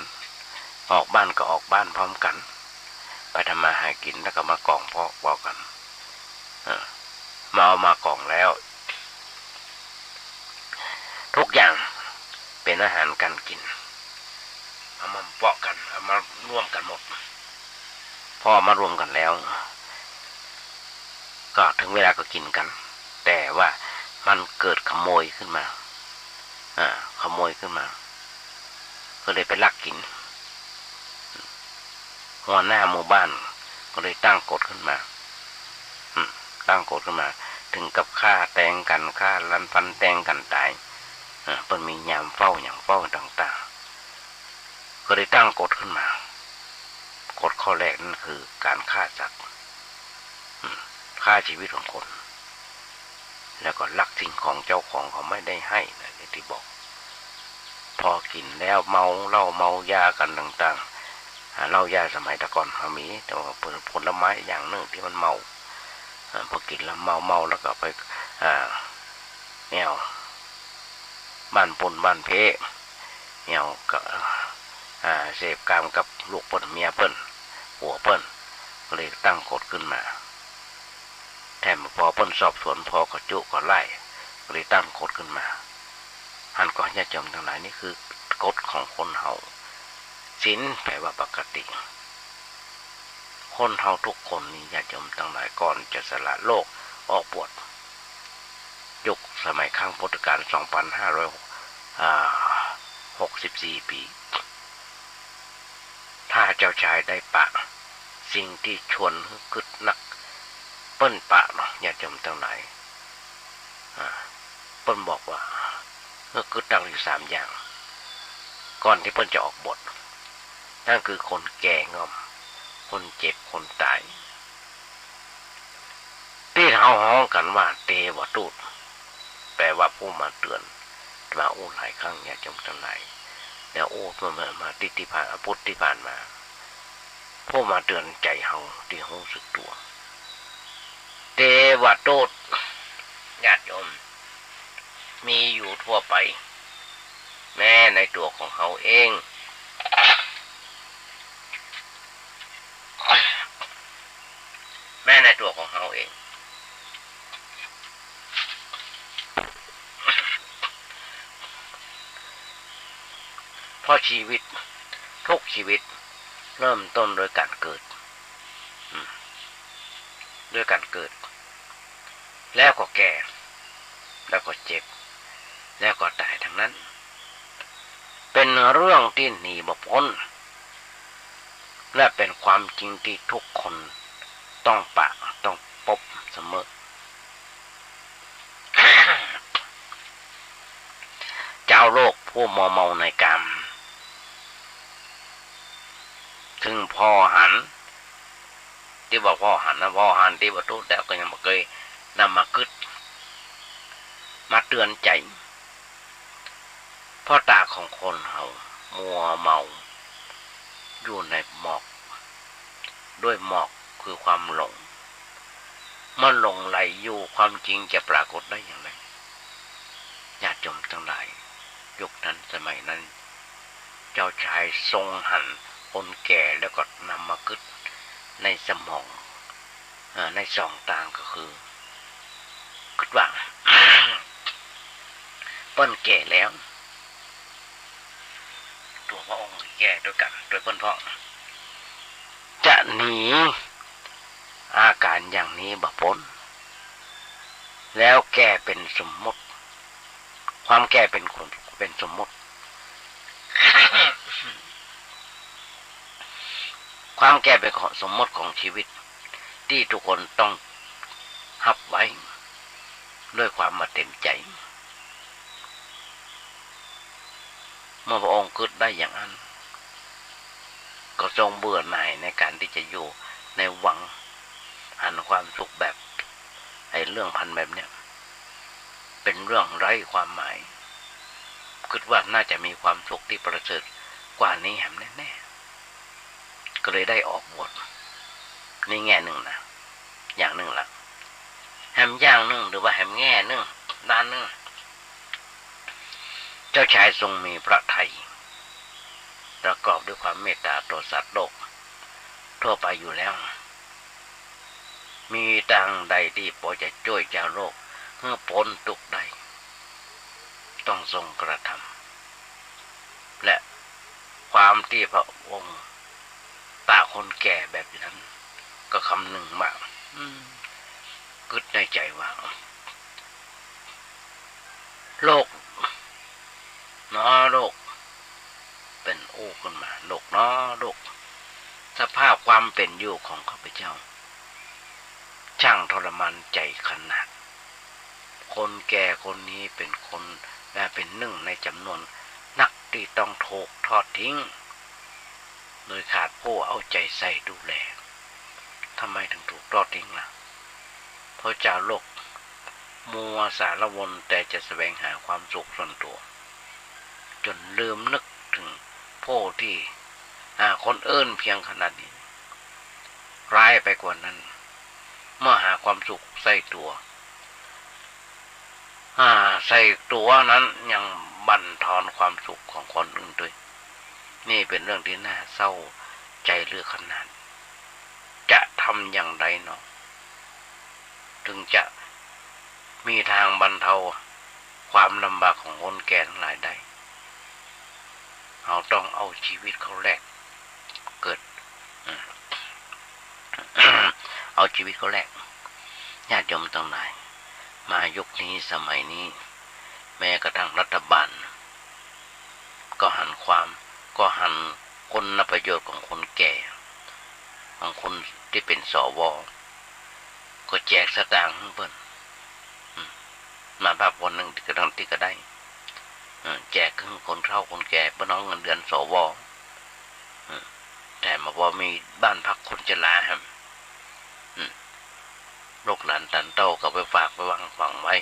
B: ออกบ้านก็ออกบ้านพร้อมกันไปทำมาหากินแล้วก็มากองพอกันมาเอามากองแล้วทุกอย่างเป็นอาหารการกินเอามาเปาะกันเอามาร่วมกันหมดพอมารวมกันแล้วก็ถึงเวลาก็กินกันแต่ว่ามันเกิดขโมยขึ้นมาก็เลยไปลักกินหัวหน้าหมู่บ้านก็เลยตั้งกฎขึ้นมาถึงกับฆ่าแตงกันฆ่าลันฟันแตงกันตายเพิ่นมียามเฝ้าอย่างเฝ้าต่างๆก็เลยตั้งกฎขึ้นมากฎข้อแรกนั่นคือการฆ่าสัตว์ฆ่าชีวิตของคนแล้วก็ลักสิ่งของเจ้าของเขาไม่ได้ให้นะที่บอกพอกินแล้วเมาเหล้าเมายากันต่างๆเหล้ายาสมัยตะก่อนเขามีแต่ว่าผลไม้อย่างหนึ่งที่มันเมาพอกินแล้วเมาแล้วก็ไปแนวบ้านปนบ้านเพแนวก็เสพกามกับลูกเปิ้นเมียเปิ้นหัวเปิ้นเลยตั้งกฎขึ้นมาแถมพอเปิ้นสอบสวนพอก็จุก็ไล่เลยตั้งกฎขึ้นมาหันก็ญาติโยมทั้งหลายนี่คือกฎของคนเฮาศีลแปลว่าปกติคนเฮาทุกคนนี่ญาติโยมทั้งหลายก่อนจะสละโลกออกบวชยุคสมัยครั้งพุทธกาล2564 ปีถ้าเจ้าชายได้ปะสิ่งที่ชวนกึดนักเปิ้นปะเนาะญาติโยมทั้งหลายเปิ้นบอกว่าก็กึดนักอยู่3อย่างก่อนที่เปิ้นจะออกบทนั่นคือคนแก่งอมคนเจ็บคนตายที่เขาฮ้องกันว่าเตวทูตแปลว่าผู้มาเตือนมาโอ้หลายครั้งญาติโยมทั้งหลายแล้วโอ้มาที่ผ่านพุทธที่ผ่านมาผู้มาเตือนใจเฮาที่รู้สึกตัวเตวทูตญาติโยมมีอยู่ทั่วไปแม้ในตัวของเขาเองในตัวของเขาเองเพราะชีวิตทุกชีวิตเริ่มต้นโดยการเกิดแล้วก็แก่แล้วก็เจ็บแล้วก็ตายทั้งนั้นเป็นเรื่องที่หนีบ่พ้นและเป็นความจริงที่ทุกคนต้องพบเสมอ เจ้าโลกผู้มัวเมาในกามถึงพ่อหันที่บอกพ่อหันนะพ่อหันที่ประตูแล้วก็ยังไม่เคยนำมาคึด เตือนใจเพราะตาของคนเรามัวเมาอยู่ในหมอกด้วยหมอกคือความหลงเมื่อหลงไหลอยู่ความจริงจะปรากฏได้อย่างไรญาติโยมทั้งหลายยุคนั้นสมัยนั้นเจ้าชายทรงหั่นคนแก่แล้วก็นำมากึดในสมองในสองตางก็คือคิดว่า เปิ้นแก่แล้วตัวพระองค์แก่ด้วยกันโดยเปิ้นพ้องจะหนีอาการอย่างนี้บ่พ้นแล้วแก่เป็นสมมติความแก่เป็นคนเป็นสมมติ ความแก่เป็นของสมมติของชีวิตที่ทุกคนต้องรับไว้ด้วยความมาเต็มใจเมื่อพระองค์คิดได้อย่างนั้นก็ทรงเบื่อหน่ายในการที่จะอยู่ในหวังหันความสุขแบบไอ้เรื่องพันแบบเนี้ยเป็นเรื่องไร้ความหมายคิดว่าน่าจะมีความสุขที่ประเสริฐกว่านี้แหมแน่ๆก็เลยได้ออกบวชนี่แง่หนึ่งนะอย่างหนึ่งละแหมอย่างหนึ่งหรือว่าแหมแง่หนึ่งด้านหนึ่งเจ้าชายทรงมีพระทัยประกอบด้วยความเมตตาต่อสัตว์โลกทั่วไปอยู่แล้วมีทางใดที่พอจะช่วยเจ้าโลกเมื่อพ้นทุกข์ได้ต้องทรงกระทำและความที่พระองค์ตาคนแก่แบบนั้นก็คำหนึ่งมากกึดในใจว่าโลกน้อโลกเป็นโอ้ขึ้นมาโลกน้อโลกสภาพความเป็นอยู่ของข้าพเจ้าช่างทรมานใจขนาดคนแก่คนนี้เป็นคนและเป็นหนึ่งในจำนวนนักที่ต้องถูกทอดทิ้งโดยขาดผู้เอาใจใส่ดูแลทำไมถึงถูกทอดทิ้งล่ะเพราะเจ้าโลกมัวสารวนแต่จะแสวงหาความสุขส่วนตัวจนลืมนึกถึงผู้ที่คนอื่นเพียงขนาดนี้ร้ายไปกว่านั้นเมื่อหาความสุขใส่ตัวใส่ตัวนั้นยังบั่นทอนความสุขของคนอื่นด้วยนี่เป็นเรื่องที่น่าเศร้าใจเหลือขนาดจะทำอย่างไรเนาะถึงจะมีทางบรรเทาความลำบากของคนแก่ทั้งหลายได้เราต้องเอาชีวิตเขาแลกเกิด เอาชีวิตเขาแลกญาติโยมทั้งหลายมายุคนี้สมัยนี้แม้กระทั่งรัฐบาลก็หันคุณประโยชน์ของคนแก่ของคนที่เป็นสวก็แจกสตางค์เพิ่นมาภาพวันหนึ่งที่ก็ได้แจกคนเฒ่าคนแก่เพื่อน้องเงินเดือนสวแต่มาว่ามีบ้านพักคนชราครับลูกหลานตันโตก็ไปฝากไปวางฝังไว้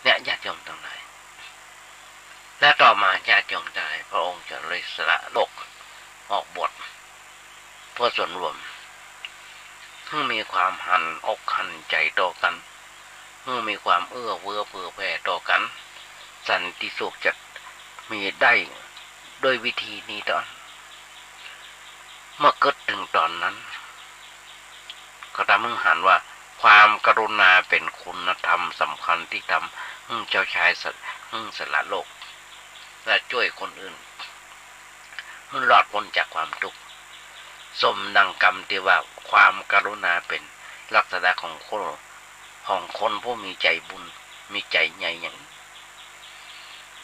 B: เนี่ยญาติโยมทั้งหลายและต่อมาญาติโยมทั้งหลายพระองค์จะเลยสละโลกออกบวชเพื่อส่วนรวมเพื่อมีความหันอกหันใจต่อกันเพื่อมีความเอื้อเฟื้อเผื่อแผ่ต่อกันสันติสุขจะมีได้โดยวิธีนี้ตอนเมื่อเกิดถึงตอนนั้นก็ทำให้หันว่าความกรุณาเป็นคุณธรรมสำคัญที่ทำเจ้าชายสละโลกและช่วยคนอื่นหลอดพ้นจากความทุกข์สมดังกรรมที่ว่าความกรุณาเป็นลักษณะของคนผู้มีใจบุญมีใจใหญ่อย่าง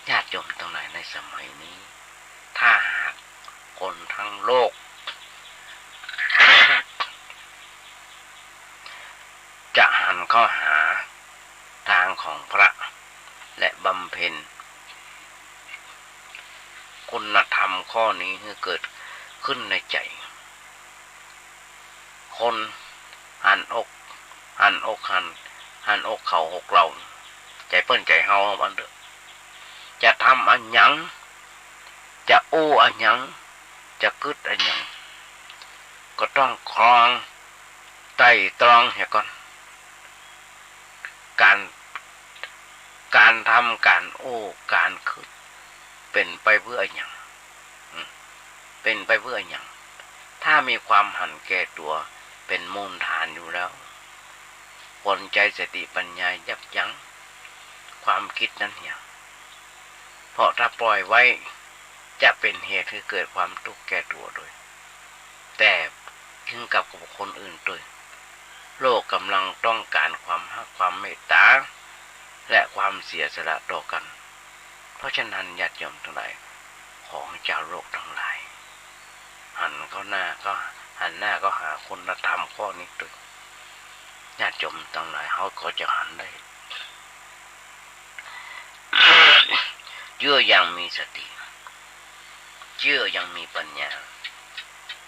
B: ญาติโยมทั้งหลายในสมัยนี้ถ้าหากคนทั้งโลก จะหันเข้าหาทางของพระและบำเพ็ญคุณธรรมข้อนี้ให้เกิดขึ้นในใจคนหันอกเขาหกเรา ใจเปิ้นใจเฮาวันเด้อจะทำอันหยังจะโอ้อันหยังจะกึดอันหยังก็ต้องครองไต่ตรองเสียก่อนการทำการโอ้การคิดเป็นไปเพื่อหยังเป็นไปเพื่อหยังถ้ามีความหันแก่ตัวเป็นมูลฐานอยู่แล้วคนใจสติปัญญายับยั้งความคิดนั้นเนี่ยเพราะถ้าปล่อยไว้จะเป็นเหตุให้เกิดความทุกข์แก่ตัวด้วยแต่ถึงกับคนอื่นด้วยโลกกำลังต้องการความรักความเมตตาและความเสียสละต่อกันเพราะฉะนั้นญาติโยมทั้งหลายของเจ้าโลกทั้งหลายหันหน้าก็หาคุณธรรมข้อนี้ด้วยญาติโยมทั้งหลายเขาก็จะหันได้เชื่อยังมีสติเชื่อยังมีปัญญา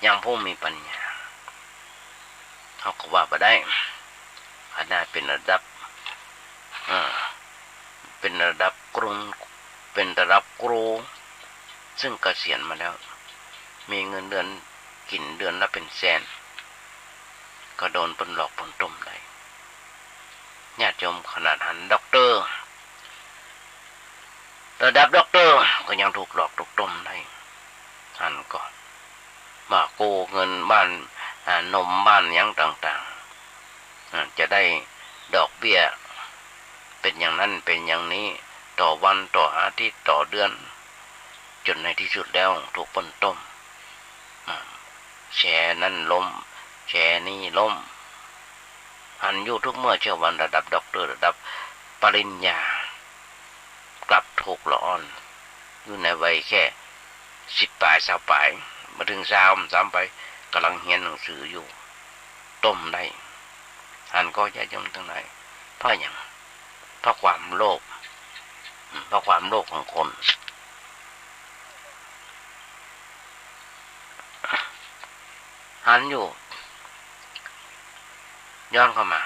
B: ยังผู้มีปัญญาเขาก็ว่าไปได้ขนาดเป็นระดับกรุงเป็นระดับครูซึ่งเกษียณมาแล้วมีเงินเดือนกินเดือนละเป็นแสนก็โดนปนหลอกปนต้มได้ญาติโยมขนาดหันด็อกเตอร์ระดับด็อกเตอร์ก็ยังถูกหลอกถูกต้มได้หันก็มาโกงเงินบ้านนมบ้านยังต่างๆจะได้ดอกเบี้ยเป็นอย่างนั้นเป็นอย่างนี้ต่อวันต่ออาทิตย์ต่อเดือนจนในที่สุดแล้วถูกปนต้มแชร์นั่นล้มแชร์นี่ล้มหันอยู่ทุกเมื่อเชื่อวันระดับด็อกเตอร์ระดับปริญญากลับถูกหลอนอยู่ในวัยแค่10 ปลาย20 ปลายมาถึง3 ไปกำลังเรียนหนังสืออยู่ต้มได้หันก็ญาติโยมทั้งหลายเพราะอย่างเพราะความโลภของคนหันอยู่ย้อนเข้ามา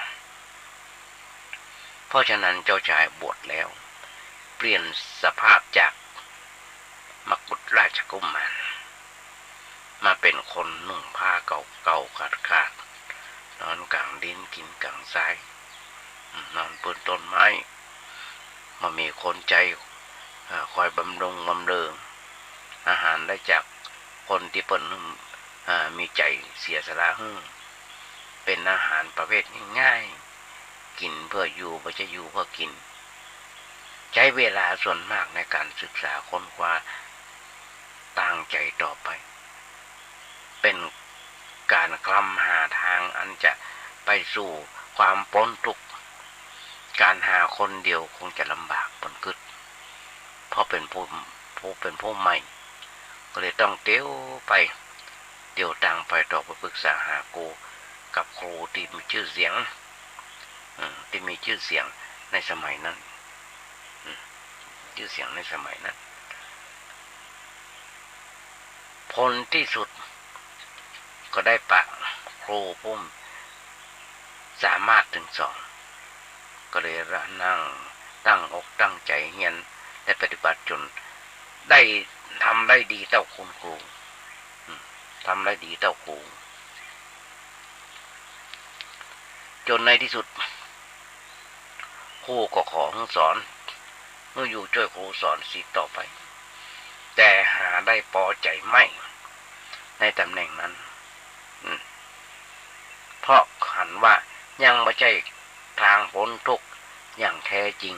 B: เพราะฉะนั้นเจ้าชายบวชแล้วเปลี่ยนสภาพจากมกุฎราชกุมารมาเป็นคนนุ่งผ้าเก่าๆขาดนอนกลางดินกินกลางทรายนอนบนต้นไม้มามีคนใจคอยบำรุงบำเรออาหารได้จากคนที่เปิ้นมีใจเสียสละเป็นอาหารประเภทง่ายๆกินเพื่ออยู่ไม่ใช่อยู่เพื่อกินใช้เวลาส่วนมากในการศึกษาค้นคว้าตั้งใจต่อไปเป็นการคลำหาทางอันจะไปสู่ความพ้นทุกข์การหาคนเดียวคงจะลำบากปนกึศเพราะเป็นผู้ใหม่ก็เลยต้องเดี๋ยวต่างไปต่อไปปรึกษาหากับครูที่มีชื่อเสียงในสมัยนั้นชื่อเสียงในสมัยนั้นผลที่สุดก็ได้ปะครูผู้สามารถถึง2ก็เลยนั่งตั้งอกตั้งใจเรียนและปฏิบัติจนได้ทำได้ดีเท่าคุณครูทำได้ดีเท่าครูจนในที่สุดครูก็ขอสอนเมื่ออยู่ช่วยครูสอนศิษย์ต่อไปแต่หาได้พอใจไม่ในตำแหน่งนั้นเพราะหันว่ายังไม่ใช่ทางพ้นทุกข์อย่างแท้จริง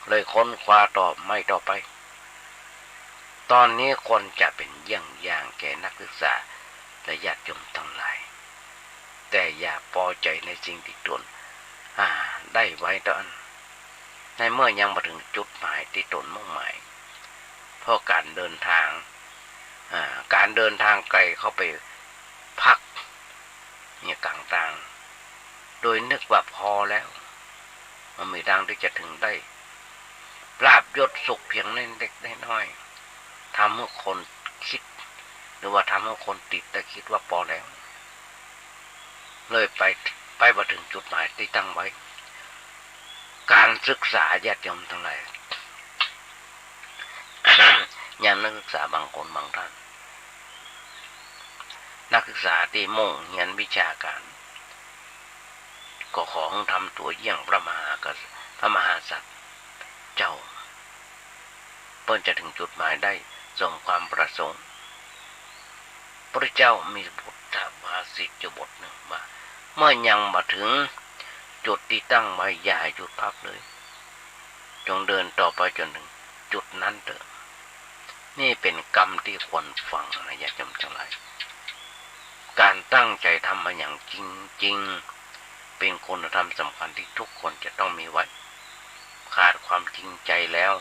B: เลยค้นคว้าต่อไปตอนนี้คนจะเป็นอย่างแก่นักศึกษาและญาติโยมทั้งหลายแต่อย่าพอใจในสิ่งที่ตนได้ไว้ตอนในเมื่อยังมาถึงจุดหมายที่ตนมุ่งหมายเพราะการเดินทางไกลเข้าไปพักเนี่ยกลางทางโดยนึกว่าพอแล้วมันมีทางที่จะถึงได้ลาภยศสุขเพียงเล็กน้อยทำให้คนคิดหรือว่าทำให้คนติดแต่คิดว่าพอแล้วเลยไปมาถึงจุดหมายที่ตั้งไว้การ ศึกษาญาติโยมทั้งหลาย อย่างนักศึกษาบางคนบางท่านนักศึกษาที่มุ่งเรียนวิชาการก็ขอให้ทำตัวเยี่ยงพระมหาสัตว์เจ้าเพื่อจะถึงจุดหมายได้สมความประสงค์พระเจ้ามีบทภาษิตอยู่บทหนึ่งว่าเมื่อยังมาถึงจุดที่ตั้งไว้อย่าหยุดพักเลยจงเดินต่อไปจนถึงจุดนั้นเถอะนี่เป็นกรรมที่ควรฟังนะญาติโยมทั้งหลายการตั้งใจทำมาอย่างจริงๆเป็นคุณธรรมสำคัญที่ทุกคนจะต้องมีไว้ขาดความจริงใจแล้ว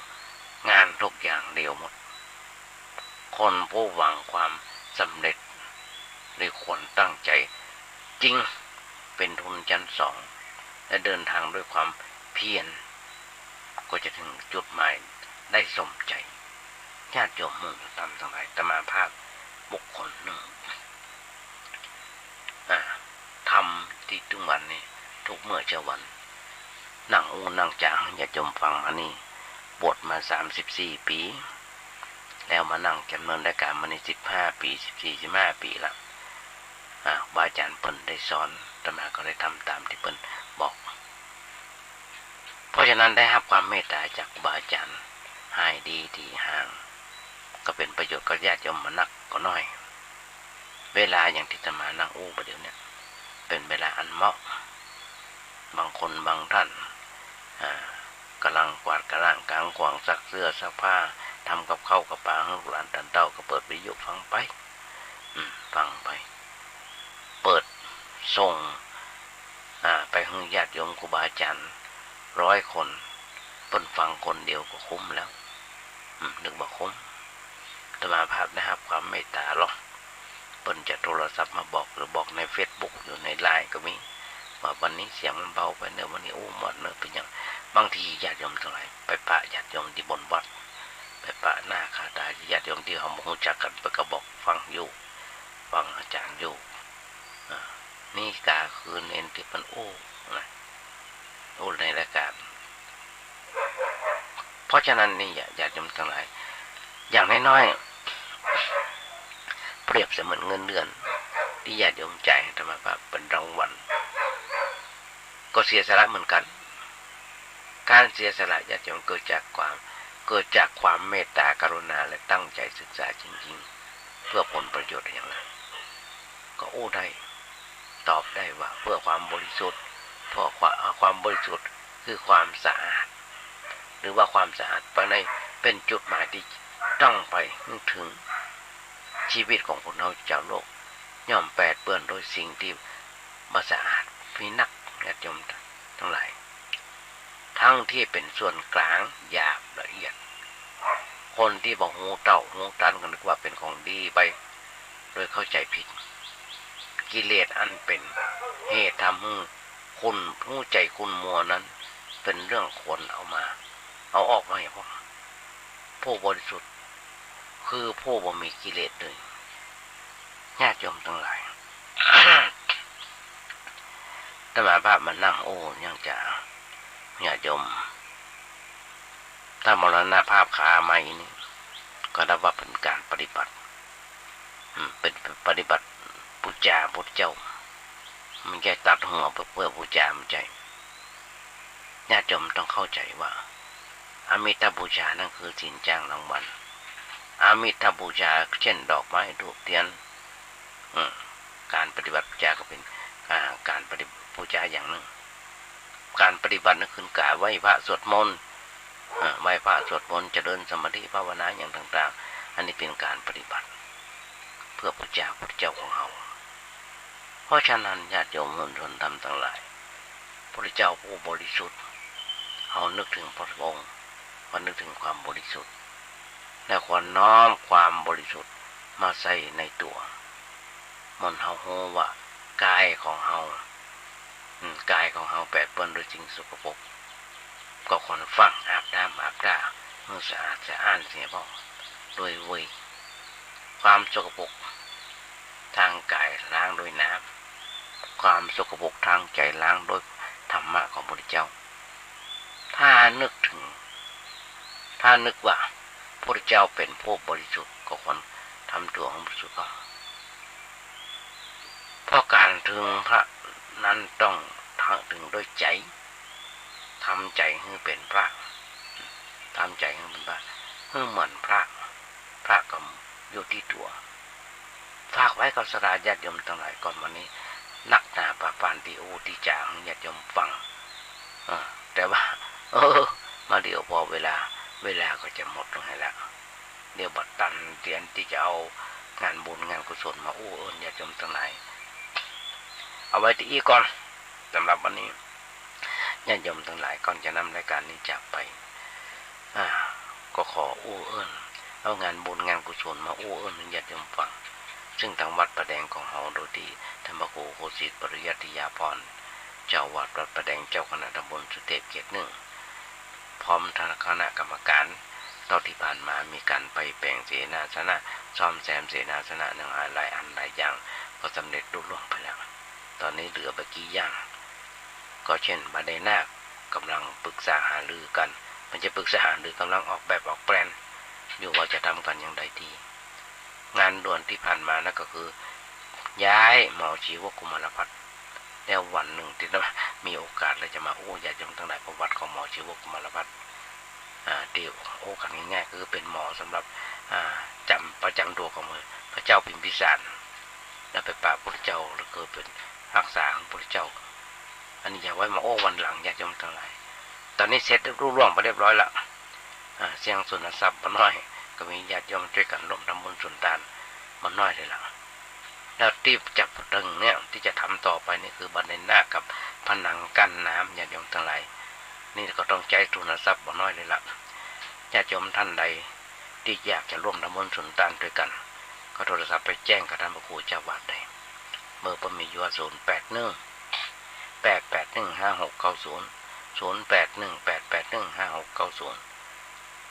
B: งานทุกอย่างเดียวหมดคนผู้หวังความสำเร็จเลยควรตั้งใจจริงเป็นทุนชั้นสองและเดินทางด้วยความเพียรก็จะถึงจุดหมายได้สมใจญาติโยมมุ่งทำทั้งหลายตมาภาพบุคคลหนึ่งทำที่ทุกวันนี้ทุกเมื่อเช้าวันนั่งนั่งจางญาติโยมฟังมานี่บวชมา34 ปีแล้วมานั่งจำนวนรายการมาใน15 ปี14-15 ปีละบาอาจารย์เปิ้นได้สอนตมาก็ได้ทำตามที่เปิ้นบอกเพราะฉะนั้นได้รับความเมตตาจากบาอาจารย์หายดีที่ห่างก็เป็นประโยชน์กับญาติโยมมานักก็น้อยเวลาอย่างที่ตมานั่งประเดี๋ยวนี้เป็นเวลาอันเหมาะบางคนบางท่านกำลังกวาดกระร่างกลางขวางซักเสื้อซักผ้าทำกับข้าวกับปลาให้ลูกหลานตันเต้าก็เปิดวิทยุฟังไปฟังไปเปิดส่งไปให้ญาติโยมครูบาอาจารย์100 คนเพิ่นฟังคนเดียวก็คุ้มแล้วนึกว่าคุ้มอาตมาภาพนะครับความเมตตาหรอกเพิ่นจะโทรศัพท์มาบอกหรือบอกใน Facebook อยู่ใน LINE ก็มีว่าวันนี้เสียงมันเบาไปเนอะวันนี้หมดเนอะเป็นอย่างบางทีญาติโยมทั้งหลายไปปะญาติโยมที่บนวัดไปปะหน้าคาตาญาติโยมที่เขาบ่รู้จักกันไปก็บอกฟังอยู่ฟังอาจารย์อยู่นี่กาคือเน้นที่มันในรายการเพราะฉะนั้นนี่ญาติโยมทั้งหลายอย่างน้อยๆเปรียบเสมือนเงินเดือนที่ญาติโยมจ่ายให้ธรรมภาพเป็นรางวัลก็เสียสละเหมือนกันการเสียสละญาติโยมเกิดจากความเมตตากรุณาและตั้งใจศึกษาจริงๆเพื่อผลประโยชน์อย่างไรก็ได้ตอบได้ว่าเพื่อความบริสุทธิ์เพราะความบริสุทธิ์คือความสะอาดหรือว่าความสะอาดภายในเป็นจุดหมายที่ต้องไปถึงชีวิตของคนเราชาวโลกย่อมแปดเปื้อนโดยสิ่งที่บ่สะอาดมีนักญาติโยมทั้งหลายทั้งที่เป็นส่วนกลางหยาบละเอียดคนที่บอกหูเต่าหูตันก็นึกว่าเป็นของดีไปโดยเข้าใจผิดกิเลสอันเป็นเหตุทำให้คุณผู้ใจคุณมัวนั้นเป็นเรื่องควรเอาออกมาให้ผู้บริสุทธิ์คือผู้บ่มีกิเลสเลยญาติโยมทั้งหลาย ธรรมภาพมันนั่งยังจะญาติโยมถ้ามรณภาพคาไม่นี่ก็นับว่าเป็นการปฏิบัติเป็นปฏิบัติพุทธเจ้ามันจะตัดหัวเพื่อพุทธเจ้ามันใจญาติโยมต้องเข้าใจว่าอามิตบูชานั่นคือสินจ้างรางวัลอามิตบูชาเช่นดอกไม้ธูปเทียนการปฏิบัติบูชาก็เป็นการปฏิบัติบูชาอย่างหนึ่งการปฏิบัตินั่นคือการไหว้พระสวดมนต์ไหว้พระสวดมนต์เจริญสมาธิภาวนาอย่างต่างๆอันนี้เป็นการปฏิบัติเพื่อพระเจ้าของเราเพราะฉะนั้นญาติโยมมวลชนธรรมทั้งหลายพระเจ้าผู้บริสุทธิ์เรานึกถึงพระองค์วันนึกถึงความบริสุทธิ์และควรน้อมความบริสุทธิ์มาใส่ในตัวมันเฮาโหว่ากายของเฮาแปดเปื้อนด้วยสิ่งสกปรกก็ควรฟังอาบน้ำอาบท่าเมื่อสะอาดสะอ้านเสียบ้างโดยเว้ยความสกปรกทางกายล้างด้วยน้ำความสกปรกทางใจล้างด้วยธรรมะของพระพุทธเจ้าท ถ้านึกถึงถ้านึกว่าพระเจ้าเป็นผู้บริสุทธิ์ก็ควรทำตัวของบริสุทธิ์ก่อนเพราะการถึงพระนั้นต้องถึงด้วยใจทำใจให้เป็นพระทำใจให้เป็นพระให้เหมือนพระก็อยู่ที่ตัวฝากไว้กับสดาญาติโยมทั้งหลายก่อนวันนี้นักหนาปะปานที่ที่จางญาติโยมฟังแต่ว่ามาเดี๋ยวพอเวลาก็จะหมดลงให้แล้วเดี๋ยวบัดตันเตียนที่จะเอางานบุญงานกุศลมาญาติโยมทั้งหลายเอาไว้ที่อีกก่อนสำหรับวันนี้ญาติโยมทั้งหลายก่อนจะนำรายการนี้จากไปก็ขอเอางานบุญงานกุศลมาให้ญาติโยมฟังซึ่งทางวัดประแดงของเฮาโดยที่ธรรมโกโคสิตปริยัติยาพรเจ้าวัดประแดงเจ้าคณะตำบลสุเทพเขตหนึ่งพร้อมคณะกรรมการตอนที่ผ่านมามีการไปแปลงเสนาสนะซ่อมแซมเสนาสนะหนึ่งหลายอย่างก็สำเร็จลุล่วงไปแล้วตอนนี้เหลือกี่อย่างก็เช่นบัดนี้นาคกำลังปรึกษาหารือกันมันจะปรึกษาหารือกำลังออกแบบออกแปลนอยู่ว่าจะทำกันอย่างไรดีงานด่วนที่ผ่านมานั่นก็คือย้ายหมอชีวกุมารพัฒน์แล้ววันหนึ่งที่มีโอกาสเราจะมาญาติโยมทั้งหลายประวัติของหมอชีวกุมารพัฒน์เดี๋ยวกันง่ายๆคือเป็นหมอสำหรับประจำตัวของพระเจ้าพิมพิสารแล้วไปปราบพระเจ้าแล้วก็เป็นรักษาของพระเจ้าอันนี้อย่าไว้มาวันหลังญาติโยมทั้งหลายตอนนี้เสร็จรุ่ร่วงไปเรียบร้อยละเสียงสุนทรัพย์มาน้อยก็มีญาติโยมช่วยกันร่วมทำบุญสุนทานมาน้อยเลยล่ะแล้วที่จะตึงเนี่ยที่จะทำต่อไปนี่คือบันไดหน้ากับผนังกั้นน้ำญาติโยมทั้งหลายนี่ก็ต้องใจทุนทรัพย์มาน้อยเลยล่ะญาติโยมท่านใดที่อยากจะร่วมทำบุญสุนทานด้วยกันก็โทรศัพท์ไปแจ้งกับท่านพระครูเจ้าวาดได้เบอร์ผมมีอยู่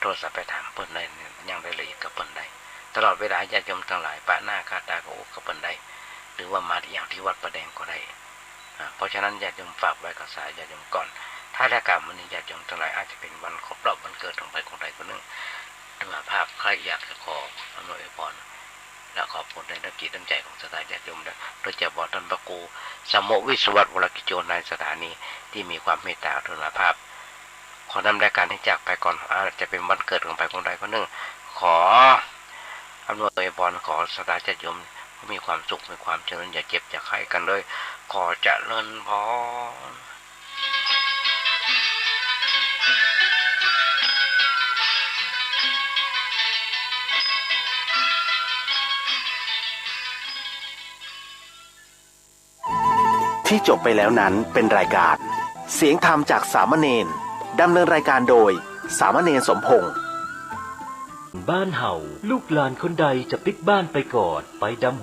B: โทรศัพท์ไปถามเพิ่นได้ยังได้ละเอียดกับเพิ่นได้ตลอดเวลาญาติโยมทั้งหลายปะหน้าคาตาก็กับเพิ่นได้หรือว่ามาอย่างที่วัดประแดงก็ได้เพราะฉะนั้นญาติโยมฝากไว้กับสายญาติโยมก่อนถ้ารายการวันนี้ญาติโยมทั้งหลายอาจจะเป็นวันครบรอบวันเกิดของใครคนใดคนหนึ่งด้วยภาพใครอยากจะขออำนวยพรและขอบคุณในน้ำจิตน้ำใจของสถานญาติโยมโดยเฉพาะท่านพระครูสมโมวิศวัตรวรกิจโจในสถานีที่มีความเมตตาทุนภาพขอนำรายการให้จากไปก่อนอาจจะเป็นวันเกิดของใครคนใดคนหนึ่งขออำนวยพรขอสถานญาติโยมมีความสุขมีความเจริญอย่าเจ็บอย่าไข้กันเลยขอเจริญพร
A: ที่จบไปแล้วนั้นเป็นรายการเสียงธรรมจากสามเณรดำเนินรายการโดยสามเณรสมพงษ์
C: บ้านเห่าลูกหลานคนใดจะปิกบ้านไปก่อนไปดำ